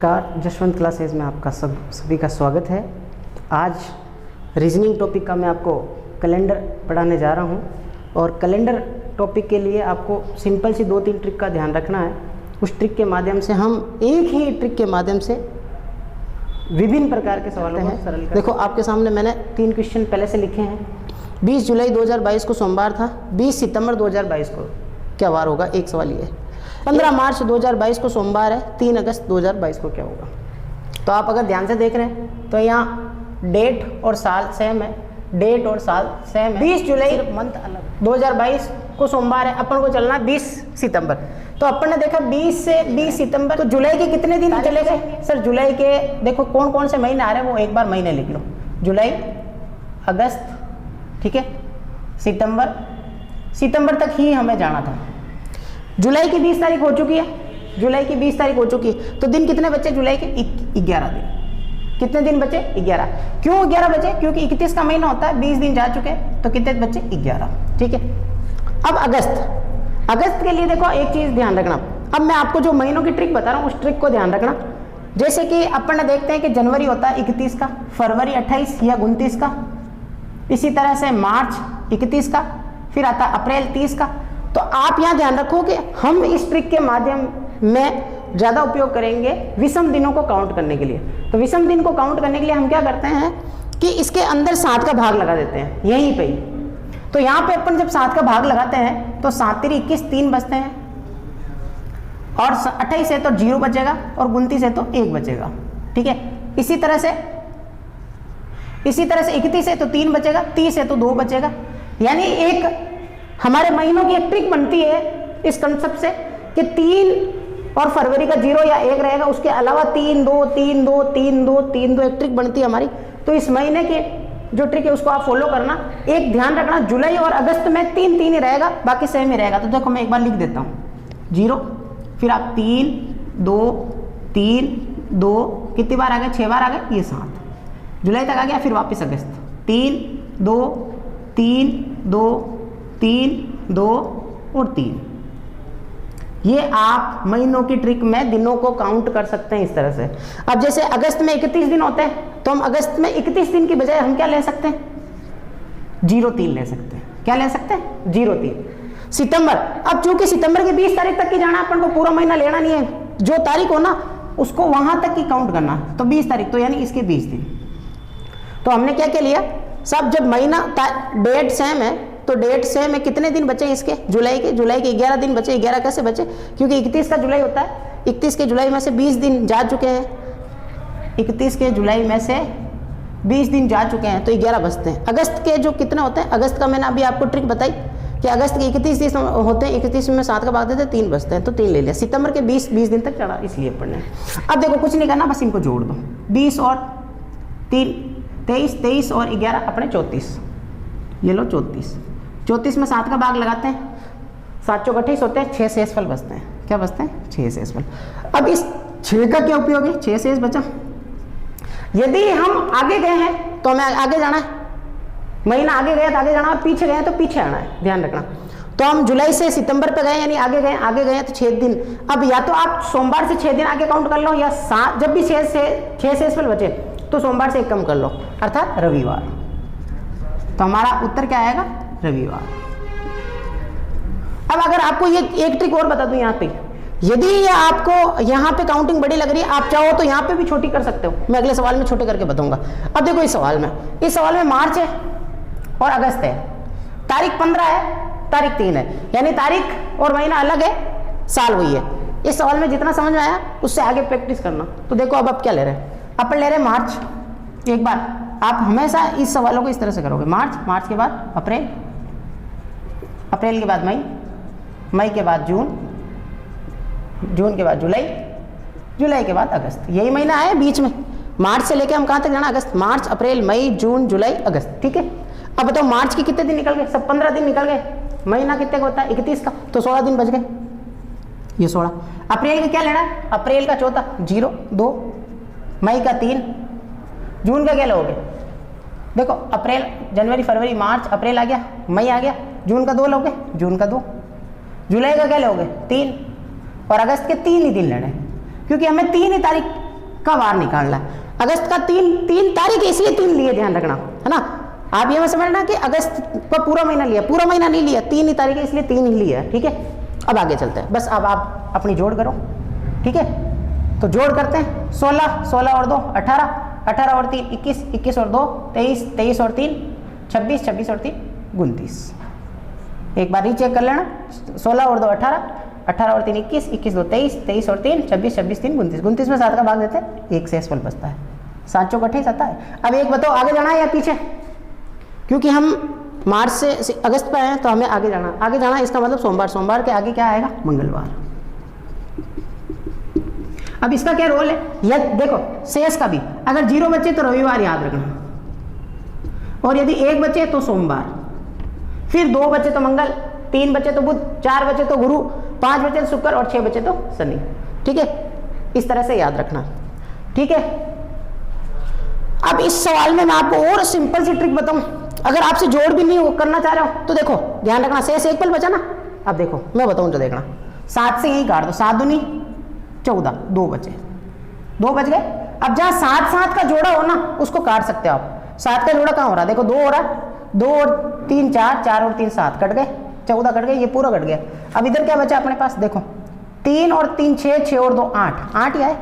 नमस्कार, जसवंत क्लासेज में आपका सभी का स्वागत है। आज रीजनिंग टॉपिक का मैं आपको कैलेंडर पढ़ाने जा रहा हूं और कैलेंडर टॉपिक के लिए आपको सिंपल सी 2-3 ट्रिक का ध्यान रखना है। उस ट्रिक के माध्यम से हम एक ही ट्रिक के माध्यम से विभिन्न प्रकार के सवालों को सरल कर। देखो आपके सामने मैंने 3 क्वेश्चन पहले से लिखे हैं। 20 जुलाई 2022 को सोमवार था। 20 सितंबर 2022 को क्या वार होगा? एक सवाल ये। 15 मार्च 2022 को सोमवार है। 3 अगस्त 2022 को क्या होगा? तो आप अगर ध्यान से देख रहे हैं तो यहाँ डेट और साल सेम है, डेट और साल सेम है। 20 जुलाई मंथ अलग, 2022 को सोमवार है, अपन को चलना 20 सितंबर। तो अपन ने देखा 20 से 20 सितंबर, तो जुलाई के कितने दिन चले गए? सर जुलाई के देखो कौन कौन से महीने आ रहे हैं वो एक बार महीने लिख लो। जुलाई, अगस्त, ठीक है, सितंबर तक ही हमें जाना था। जुलाई की 20 तारीख हो चुकी है, जुलाई की 20 तारीख हो चुकी है, तो दिन कितने बचे जुलाई के? 11 दिन। कितने दिन बचे? 11। क्यों 11 बचे? क्योंकि 31 का महीना होता है, 20 दिन जा चुके हैं, तो कितने बचे? 11। ठीक है। अब अगस्त के लिए देखो एक चीज ध्यान रखना। अब मैं आपको जो महीनों की ट्रिक बता रहा हूँ उस ट्रिक को ध्यान रखना। जैसे कि अपन देखते हैं कि जनवरी होता है 31 का, फरवरी 28 या 29 का, इसी तरह से मार्च 31 का, फिर आता अप्रैल 30 का। तो आप यहाँ ध्यान रखो कि हम इस ट्रिक के माध्यम में ज़्यादा उपयोग करेंगे विषम दिनों को काउंट करने के लिए। तो विषम दिन को काउंट करने के लिए हम क्या करते हैं कि इसके अंदर 7 का भाग लगा देते हैं यहीं पे ही। तो यहाँ पे अपन जब 7 का भाग लगाते हैं तो 7 तिरी 21, 3 बचते हैं, और 28 है तो 0 बचेगा, और 29 है तो 1 बचेगा। ठीक है। इसी तरह से 31 है तो 3 बचेगा, 30 है तो 2 बचेगा। यानी एक हमारे महीनों की एक ट्रिक बनती है इस कंसेप्ट से कि 3 और फरवरी का 0 या 1 रहेगा, उसके अलावा 3 2 3 2 3 2 3 2 एक ट्रिक बनती है हमारी। तो इस महीने की जो ट्रिक है उसको आप फॉलो करना। एक ध्यान रखना, जुलाई और अगस्त में 3 3 ही रहेगा, बाकी सेम ही रहेगा। तो देखो मैं एक बार लिख देता हूँ 0, फिर आप 3 2 3 2, कितनी बार आ गए? 6 बार आ गए, ये 7 जुलाई तक आ गया। फिर वापस अगस्त 3 2 3 2 3 2 और 3। ये आप महीनों की ट्रिक में दिनों को काउंट कर सकते हैं इस तरह से। अब जैसे अगस्त में 31 दिन होते हैं, तो हम अगस्त में 31 दिन की बजाय हम क्या ले सकते हैं? 0-3 ले सकते हैं। क्या ले सकते हैं? 0-3। सितंबर, अब चूंकि सितंबर की 20 तारीख तक की जाना, अपन को पूरा महीना लेना नहीं है, जो तारीख हो ना उसको वहां तक की काउंट करना। तो 20 तारीख, तो यानी इसके 20 दिन। तो हमने क्या क्या लिया? सब जब महीना डेट सेम है तो डेट सेम है, कितने दिन बचे इसके? जुलाई के 11 दिन बचे। 11 कैसे बचे? क्योंकि 31 का जुलाई होता है, 31 के जुलाई में से 20 दिन जा चुके हैं, 31 के जुलाई में से 20 दिन जा चुके हैं, तो 11 बचते हैं। अगस्त के जो कितने होते हैं? अगस्त का मैंने अभी आपको ट्रिक बताई कि अगस्त के 31 दिन होते हैं, 31 में 7 का भाग देते हैं, 3 बचते हैं, तो 3 ले लिया। सितंबर के 20 दिन तक चढ़ा, इसलिए पढ़ने। अब देखो कुछ नहीं करना, बस इनको जोड़ दो। 20 और 3 23 और 11 अपने 34, ये लो 34 में 7 का भाग लगाते हैं, 7 चौक 28 होते हैं, 6 शेषफल बचते हैं। क्या बचते हैं? 6 शेषफल। अब इस 6 का क्या उपयोग है? 6 शेष बचा। यदि हम आगे गए हैं तो हमें आगे जाना है, महीना आगे गया तो आगे जाना, पीछे गए तो पीछे आना है, ध्यान रखना। तो हम जुलाई से सितंबर पे गए, यानी आगे गए तो 6 दिन। अब या तो आप सोमवार से 6 दिन आगे काउंट कर लो, या जब भी 6 शेषफल बचे तो सोमवार से 1 कम कर लो, अर्थात रविवार। तो हमारा उत्तर क्या आएगा? रविवार। अब अगर आपको ये एक ट्रिक और बता दूं यहाँ पे, यदि आपको यहाँ पे काउंटिंग बड़ी लग रही है, आप चाहो तो यहाँ पे भी छोटी कर सकते हो। मैं अगले सवाल में छोटे करके बताऊंगा। अब देखो इस सवाल में मार्च है और अगस्त है, तारीख 15 है, तारीख 3 है, यानी तारीख और महीना अलग है, साल वही है। इस सवाल में जितना समझ में आया उससे आगे प्रैक्टिस करना। तो देखो अब आप क्या ले रहे हैं? अपन ले रहे हैं मार्च। एक बार आप हमेशा इस सवालों को इस तरह से करोगे, मार्च के बाद अप्रैल, अप्रैल के बाद मई के बाद जून के बाद जुलाई के बाद अगस्त। यही महीना आया बीच में, मार्च से लेके हम कहाँ तक जाना? अगस्त। मार्च, अप्रैल, मई, जून, जुलाई, अगस्त। ठीक है। अब बताओ मार्च के कितने दिन निकल गए? सब 15 दिन निकल गए। महीना कितने का होता है? 31 का, तो 16 दिन बच गए, ये 16। अप्रैल का क्या लेना है? अप्रैल का चौथा 0 2, मई का 3, जून का क्या लोगे? देखो अप्रैल, जनवरी, फरवरी, मार्च, अप्रैल आ गया, मई आ गया, जून का 2 लोगे, जून का 2, जुलाई का क्या लोगे? 3, और अगस्त के 3 ही दिन लेने, क्योंकि हमें 3 ही तारीख का वार निकालना है। अगस्त का तीन तारीख इसलिए 3 लिए, ध्यान रखना, है ना। आप ये मत समझना कि अगस्त का पूरा महीना लिया, पूरा महीना नहीं लिया, 3 ही तारीख है इसलिए 3 ही लिया, ठीक है। अब आगे चलते हैं, बस अब आप अपनी जोड़ करो, ठीक है। तो जोड़ करते हैं, 16 और 2 18, 18 और 3 21, 21 और 2 23, 23 और 3 26, 26 और 3 29। एक बार रीचेक कर लेना, 16 और 2 18, 18 और 3 21, 21 2 23, 23 और 3 26, 26 3 29, 29 में 7 का भाग देते हैं, 1 शेषफल बचता है, 7 चौक 28 आता है। अब एक बताओ आगे जाना है या पीछे, क्योंकि हम मार्च से अगस्त पे आए हैं तो हमें आगे जाना, आगे जाना इसका मतलब सोमवार, सोमवार के आगे क्या आएगा, मंगलवार। अब इसका क्या रोल है, यह देखो शेष का भी, अगर 0 बचे तो रविवार याद रखना, और यदि 1 बचे तो सोमवार, फिर 2 बचे तो मंगल, 3 बचे तो बुध, 4 बचे तो गुरु, 5 बचे तो शुक्र और 6 बचे तो शनि, ठीक है। इस तरह से याद रखना, ठीक है। अब इस सवाल में मैं आपको और सिंपल सी ट्रिक बताऊं, अगर आपसे जोड़ भी नहीं करना चाह रहे हो तो देखो ध्यान रखना, शेष 1 पल बचा ना। अब देखो मैं बताऊं तो देखना, 7 से यही काट दो, 7 दूनी 14, 2 बचे, 2 बच गए। अब जहां 7 7 का जोड़ा हो ना उसको काट सकते हो आप, 7 का जोड़ा कहां हो रहा है, देखो 2 हो रहा है, 2 और 3 4, 4 और 3 7 कट गए, 14 कट गए, ये पूरा कट गया। अब इधर क्या बचा अपने पास, देखो 3 और 3 6, 6 और 2 8, 8 ही आए,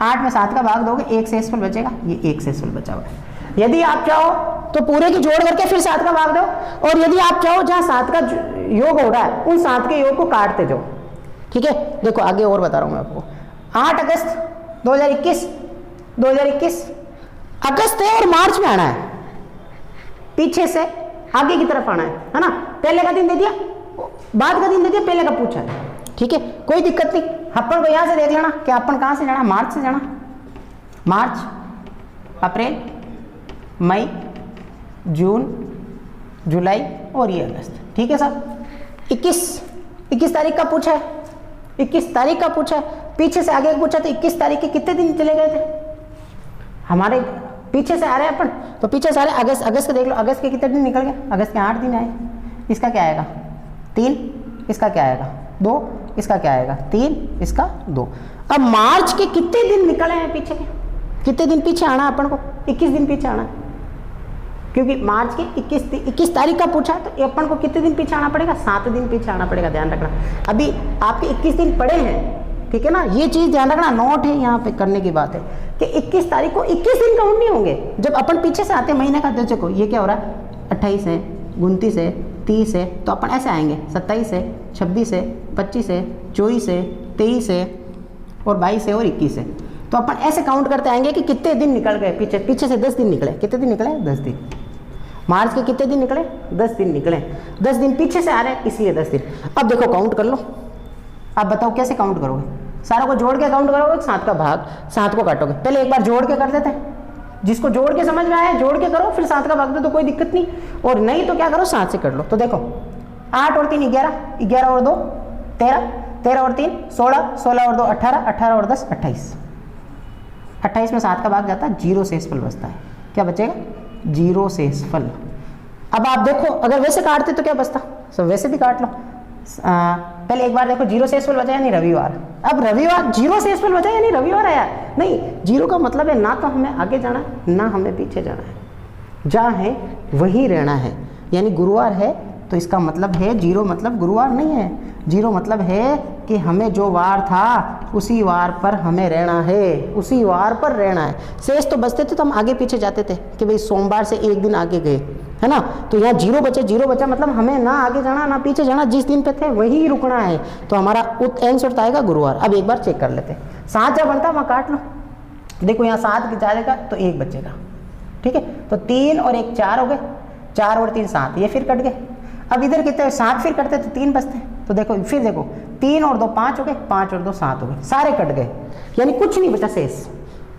8 में 7 का भाग दोगे 1 शेषफल बचेगा, ये 1 शेषफल बचा हुआ है। यदि आप चाहो तो पूरे की जोड़ करके फिर 7 का भाग दो, और यदि आप चाहो जहां 7 का योग हो रहा है उन 7 के योग को काटते जाओ, ठीक है। देखो आगे और बता रहा हूं मैं आपको, 8 अगस्त 2021, 2021 अगस्त है और मार्च में आना है, पीछे से आगे की तरफ आना है ना। पहले का दिन दे दिया, बाद का दिन दे दिया, पहले का पूछा है, ठीक है, कोई दिक्कत नहीं। अपन को यहां से देख लेना कि अपन कहां से जाना, मार्च से जाना, मार्च, अप्रैल, मई, जून, जुलाई और ये अगस्त, ठीक है साहब। 21 तारीख का पूछा है, 21 तारीख का पूछा है, पीछे से आगे पूछा तो 21 तारीख के कितने दिन चले गए थे हमारे, पीछे से आ रहे हैं अपन तो पीछे से आ रहे हैं, अगस्त का देख लो, अगस्त के कितने दिन निकल गए, अगस्त के 8 दिन आए, इसका क्या आएगा 3, इसका क्या आएगा 2, इसका क्या आएगा 3, इसका 2। अब मार्च के कितने दिन निकले हैं पीछे के, कितने दिन पीछे आना अपन को, 21 दिन पीछे आना है, क्योंकि मार्च के 21 तारीख का पूछा है तो अपन को कितने दिन पीछे आना पड़ेगा, 7 दिन पीछे आना पड़ेगा, ध्यान रखना। अभी आपके 21 दिन पड़े हैं, ठीक है ना, ये चीज ध्यान रखना, नोट है यहाँ पे करने की बात है कि 21 तारीख को 21 दिन काउंट नहीं होंगे जब अपन पीछे से आते हैं महीने का। देखो ये क्या हो रहा है, 28 है, 29 है, 30 है, तो अपन ऐसे आएंगे 27 है, 26 है, 25 है, 24 है, 23 है और 22 है और 21 है, तो अपन ऐसे काउंट करते आएंगे कि कितने दिन निकल गए पीछे से 10 दिन निकले, कितने दिन निकले 10 दिन। मार्च के कितने दिन निकले 10 दिन निकले, 10 दिन पीछे से आ रहे हैं इसलिए 10 दिन। अब देखो काउंट कर लो, अब बताओ कैसे काउंट करोगे, सारों को जोड़ के काउंट करोगे, 7 का भाग 7 को काटोगे, पहले एक बार जोड़ के कर देते हैं, जिसको जोड़ के समझ में आया जोड़ के करो, फिर 7 का भाग दो तो कोई दिक्कत नहीं, और नहीं तो क्या करो 7 से कर लो। तो देखो 8 और 3 11, 11 और 2 13, 13 और 3 16, 16 और 2 18, 18 और 10 28, 28 में 7 का भाग जाता है, 0 शेषफल बचता है, क्या बचेगा 0 शेषफल। अब आप देखो अगर वैसे काटते तो क्या बचता, सब वैसे भी काट लो, पहले एक बार देखो 0 शेषफल बचा यानी रविवार, अब रविवार 0 शेषफल बचा यानी रविवार आया, नहीं 0 का मतलब है ना तो हमें आगे जाना है ना हमें पीछे जाना है, जहाँ है वहीं रहना है, यानी गुरुवार है तो इसका मतलब है 0 मतलब गुरुवार नहीं है, 0 मतलब है कि हमें जो वार था उसी वार पर हमें रहना है, उसी वार पर रहना है। शेष तो बचते थे तो हम आगे पीछे जाते थे कि भाई सोमवार से एक दिन आगे गए, है ना, तो यहाँ 0 बचे, 0 बचा मतलब हमें ना आगे जाना ना पीछे जाना, जिस दिन पे थे वही रुकना है, तो हमारा आंसर आएगा गुरुवार। अब एक बार चेक कर लेते हैं, 7 जब बनता है वहाँ काट लो, देखो यहाँ 7 जाएगा तो 1 बचेगा, ठीक है, तो 3 और 1 4 हो गए, 4 और 3 7, ये फिर कट गए। अब इधर कितने 7 फिर कटते तो 3 बचते हैं, तो देखो फिर देखो 3 और 2 5 हो गए, 5 और 2 7 हो गए, सारे कट गए, यानी कुछ नहीं बचा शेष,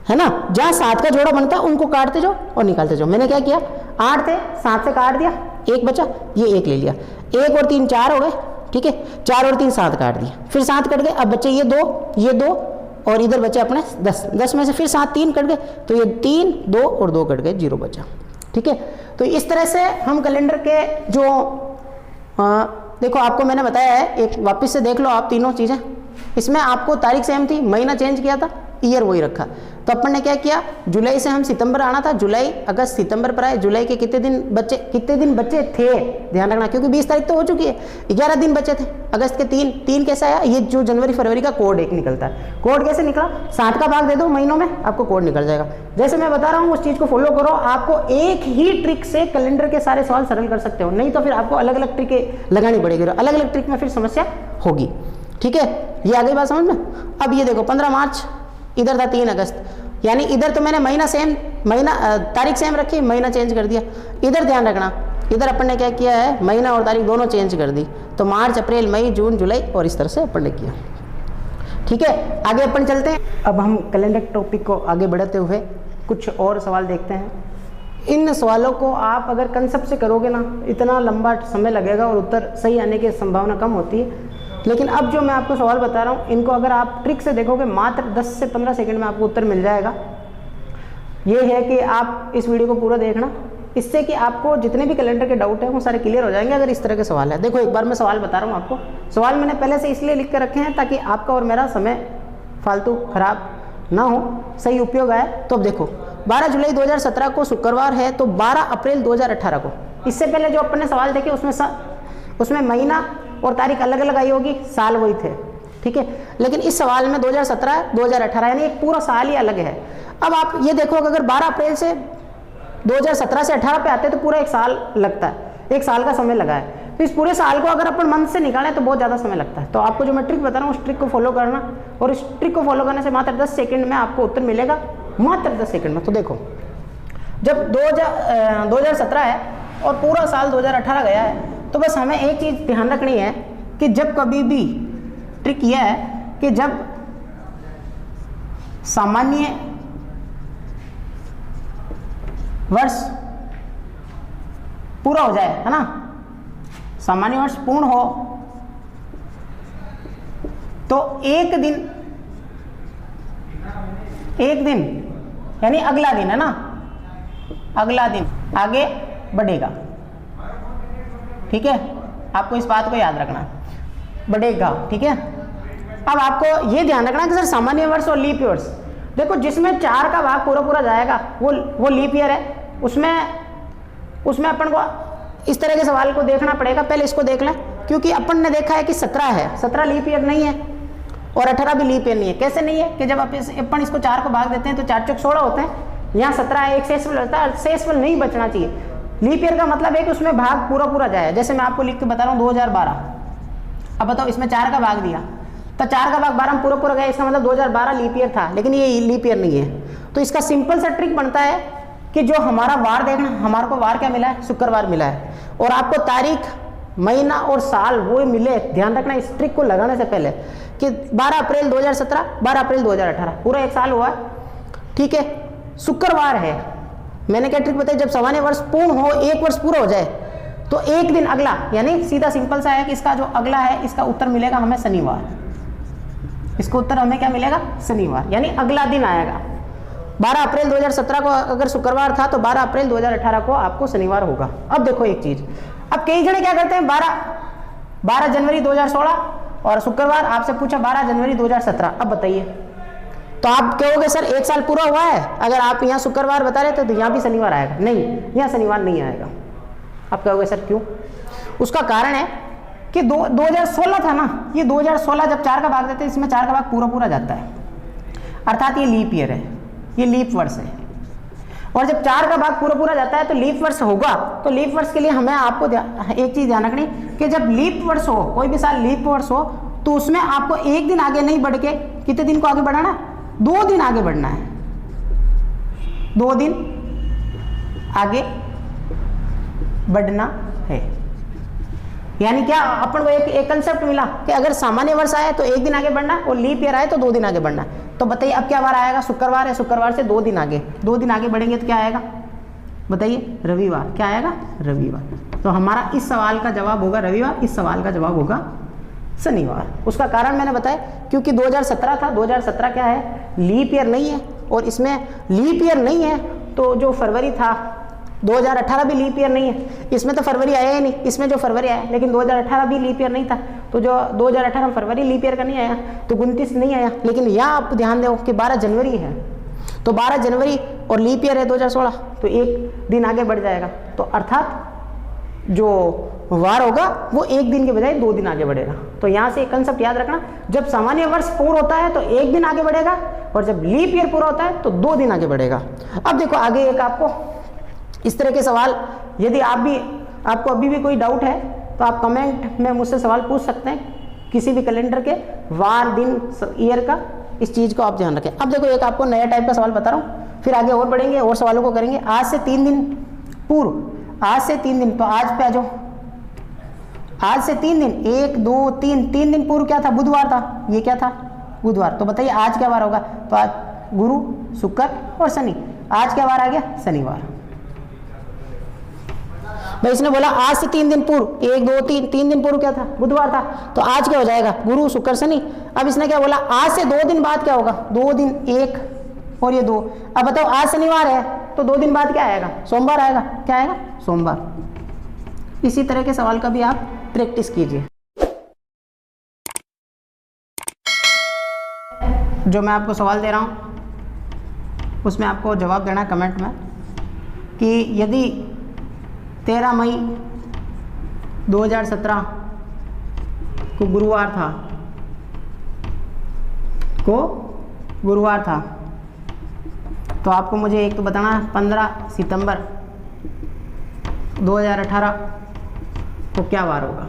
है ना। जहाँ 7 का जोड़ा बनता है उनको काटते जाओ और निकालते जाओ। मैंने क्या किया, 8 थे 7 से काट दिया, 1 बचा, ये 1 ले लिया, 1 और 3 4 हो गए, ठीक है, 4 और 3 7 काट दिया, फिर 7 कट गए, अब बचे ये 2 और इधर बचे अपने 10, 10 में से फिर 7 3 कट गए, तो ये 3 2 और 2 कट गए, 0 बचा, ठीक है। तो इस तरह से हम कैलेंडर के जो देखो आपको मैंने बताया है, एक वापस से देख लो आप तीनों चीज़ें, इसमें आपको तारीख सेम थी, महीना चेंज किया था, ईयर वही रखा, तो अपन ने क्या किया, जुलाई से हम सितंबर आना था, जुलाई अगस्त सितंबर पर आए। जुलाई के कितने दिन बचे थे, ध्यान रखना, क्योंकि 20 तारीख तो हो चुकी है, 11 दिन बचे थे। अगस्त के 3 कैसे आया, ये जो जनवरी फरवरी का कोड एक निकलता है। कोड कैसे निकला, 7 का भाग दे दो महीनों में, आपको कोड निकल जाएगा। जैसे मैं बता रहा हूँ उस चीज़ को फॉलो करो, आपको एक ही ट्रिक से कैलेंडर के सारे सवाल सरल कर सकते हो, नहीं तो फिर आपको अलग अलग ट्रिक लगानी पड़ेगी, अलग अलग ट्रिक में फिर समस्या होगी। ठीक है, ये आ गई बात समझ में। अब ये देखो 15 मार्च, इधर था 3 अगस्त, यानी इधर तो मैंने तारीख सेम रखी, महीना चेंज कर दिया। इधर ध्यान रखना, इधर अपन ने क्या किया है, महीना और तारीख दोनों चेंज कर दी, तो मार्च अप्रैल मई जून जुलाई, और इस तरह से अपन ने किया। ठीक है, आगे अपन चलते हैं। अब हम कैलेंडर टॉपिक को आगे बढ़ाते हुए कुछ और सवाल देखते हैं। इन सवालों को आप अगर कंसेप्ट से करोगे ना, इतना लंबा समय लगेगा और उत्तर सही आने की संभावना कम होती है। लेकिन अब जो मैं आपको सवाल बता रहा हूँ, इनको अगर आप ट्रिक से देखोगे, मात्र 10 से 15 सेकंड में आपको उत्तर मिल जाएगा। ये है कि आप इस वीडियो को पूरा देखना, इससे कि आपको जितने भी कैलेंडर के डाउट हैं वो सारे क्लियर हो जाएंगे, अगर इस तरह के सवाल है। देखो एक बार मैं सवाल बता रहा हूँ आपको, सवाल मैंने पहले से इसलिए लिख के रखे हैं ताकि आपका और मेरा समय फालतू खराब ना हो, सही उपयोग आए। तो अब देखो 12 जुलाई 2017 को शुक्रवार है, तो 12 अप्रैल 2018 को, इससे पहले जो अपन ने सवाल देखे उसमें महीना और तारीख अलग अलग आई होगी, साल वही थे। ठीक है, लेकिन इस सवाल में 2017 2018 यानी एक पूरा साल ही अलग है। अब आप ये देखो, अगर 12 अप्रैल से 2017 से 18 पे आते हैं तो पूरा एक साल लगता है, एक साल का समय लगा है। तो इस पूरे साल को अगर अपन मंथ से निकालें तो बहुत ज़्यादा समय लगता है। तो आपको जो मैं ट्रिक बता रहा हूँ उस ट्रिक को फॉलो करना, और इस ट्रिक को फॉलो करने से मात्र 10 सेकंड में आपको उत्तर मिलेगा, मात्र 10 सेकंड में। तो देखो, जब 2017 है और पूरा साल 2018 गया है, तो बस हमें एक चीज़ ध्यान रखनी है कि जब कभी भी, ट्रिक यह है कि जब सामान्य वर्ष पूरा हो जाए, है ना, सामान्य वर्ष पूर्ण हो, तो एक दिन यानी अगला दिन, है ना, अगला दिन आगे बढ़ेगा। ठीक है, आपको इस बात को याद रखना, बढ़ेगा। ठीक है, अब आपको ये ध्यान रखना कि सर सामान्य वर्ष और लीप वर्ष, देखो जिसमें 4 का भाग पूरा जाएगा वो लीप ईयर है, उसमें अपन को इस तरह के सवाल को देखना पड़ेगा। पहले इसको देख लें, क्योंकि अपन ने देखा है कि 17 है, 17 लीप ईयर नहीं है और 18 भी लीप ईयर नहीं है। कैसे नहीं है कि जब अपन इसको 4 को भाग देते हैं तो 4 चौक 16 होते हैं, यहाँ 17 है, एक शेषफल होता है, शेषफल नहीं बचना चाहिए। लीप ईयर का मतलब है कि उसमें भाग पूरा जाए। जैसे मैं आपको लिख के बता रहा हूँ 2012, अब बताओ इसमें 4 का भाग दिया तो 4 का भाग 12 में पूरा गया, इसका मतलब 2012 लीप ईयर था, लेकिन ये लीप ईयर नहीं है। तो इसका सिंपल सा ट्रिक बनता है कि जो हमारा वार देखना, हमारे को वार क्या मिला है, शुक्रवार मिला है, और आपको तारीख महीना और साल वो मिले। ध्यान रखना इस ट्रिक को लगाने से पहले कि 12 अप्रैल 2017 12 अप्रैल 2018 पूरा एक साल हुआ। ठीक है, शुक्रवार है, मैंने क्या ट्रिक बताई, जब सामान्य वर्ष पूर्ण हो, एक वर्ष पूरा हो जाए, तो एक दिन अगला, यानी सीधा सिंपल सा है कि इसका जो अगला है इसका उत्तर मिलेगा हमें शनिवार। इसको उत्तर हमें क्या मिलेगा, शनिवार, यानी अगला दिन आएगा। 12 अप्रैल 2017 को अगर शुक्रवार था तो 12 अप्रैल 2018 को आपको शनिवार होगा। अब देखो एक चीज, अब कई जने क्या करते हैं, 12 जनवरी 2016 और शुक्रवार आपसे पूछा 12 जनवरी 2017, अब बताइए, तो आप कहोगे सर एक साल पूरा हुआ है, अगर आप यहाँ शुक्रवार बता रहे थे तो यहाँ भी शनिवार आएगा, नहीं यहाँ शनिवार नहीं आएगा। आप कहोगे सर क्यों, उसका कारण है कि 2016 था ना, ये 2016 जब 4 का भाग देते हैं इसमें 4 का भाग पूरा जाता है, अर्थात ये लीप ईयर है, ये लीप वर्ष है। और जब 4 का भाग पूरा जाता है तो लीप वर्ष होगा। तो लीप वर्ष के लिए हमें आपको एक चीज ध्यान रखनी कि जब लीप वर्ष हो, कोई भी साल लीप वर्ष हो, तो उसमें आपको एक दिन आगे नहीं बढ़ के कितने दिन को आगे बढ़ाना है, 2 दिन आगे बढ़ना है, 2 दिन आगे बढ़ना है। यानी क्या अपन को एक कंसेप्ट मिला कि अगर सामान्य वर्ष आए तो एक दिन आगे बढ़ना और लीप ईयर आए तो 2 दिन आगे बढ़ना। तो बताइए अब क्या बार आएगा, शुक्रवार है, शुक्रवार से 2 दिन आगे, 2 दिन आगे बढ़ेंगे तो क्या आएगा, बताइए, रविवार। क्या आएगा, रविवार। तो हमारा इस सवाल का जवाब होगा रविवार, इस सवाल का जवाब होगा शनिवार। उसका कारण मैंने बताया क्योंकि 2017 था, 2017 क्या है, लीप ईयर नहीं है, और इसमें लीप ईयर नहीं है तो जो फरवरी था, 2018 भी लीप ईयर नहीं है, इसमें तो फरवरी आया ही नहीं, इसमें जो फरवरी आया, लेकिन 2018 भी लीप ईयर नहीं था, तो जो 2018 में फरवरी लीप ईयर का नहीं आया तो 29 नहीं आया। लेकिन यहाँ आप ध्यान दो कि 12 जनवरी है, तो 12 जनवरी और लीप ईयर है 2016, तो एक दिन आगे बढ़ जाएगा। तो अर्थात जो वार होगा वो एक दिन के बजाय 2 दिन आगे बढ़ेगा। तो यहाँ से एक कंसेप्ट याद रखना, जब सामान्य वर्ष पूर्ण होता है तो एक दिन आगे बढ़ेगा, और जब लीप ईयर पूरा होता है तो 2 दिन आगे बढ़ेगा। अब देखो आगे एक आपको इस तरह के सवाल, यदि आपको अभी भी कोई डाउट है तो आप कमेंट में मुझसे सवाल पूछ सकते हैं, किसी भी कैलेंडर के वार, दिन, ईयर का, इस चीज़ को आप ध्यान रखें। अब देखो एक आपको नया टाइप का सवाल बता रहा हूँ, फिर आगे और बढ़ेंगे और सवालों को करेंगे। आज से 3 दिन पूर्व, आज से 3 दिन, तो आज पे आ जाओ। आज से 3 दिन, 1 2 3 दिन पूर्व क्या था? बुधवार था। ये क्या था? बुधवार। तो बताइए आज क्या वार होगा? तो आज गुरु, शुक्र और शनि। आज क्या वार आ गया? शनिवार। भाई इसने बोला आज से 3 दिन पूर्व, 1 2 3 दिन पूर्व क्या था? बुधवार था। तो आज क्या हो जाएगा? गुरु, शुक्र, शनि। अब इसने क्या बोला? आज से 2 दिन बाद क्या होगा? 2 दिन, 1 और ये 2। अब बताओ आज शनिवार है तो 2 दिन बाद क्या आएगा? सोमवार आएगा। क्या आएगा? सोमवार। इसी तरह के सवाल का भी आप प्रैक्टिस कीजिए। जो मैं आपको सवाल दे रहा हूं उसमें आपको जवाब देना कमेंट में कि यदि 13 मई 2017 को गुरुवार था, तो आपको मुझे एक तो बताना 15 सितंबर 2018 को क्या वार होगा।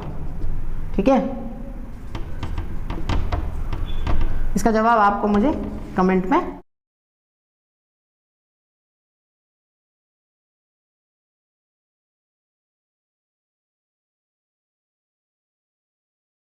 ठीक है, इसका जवाब आपको मुझे कमेंट में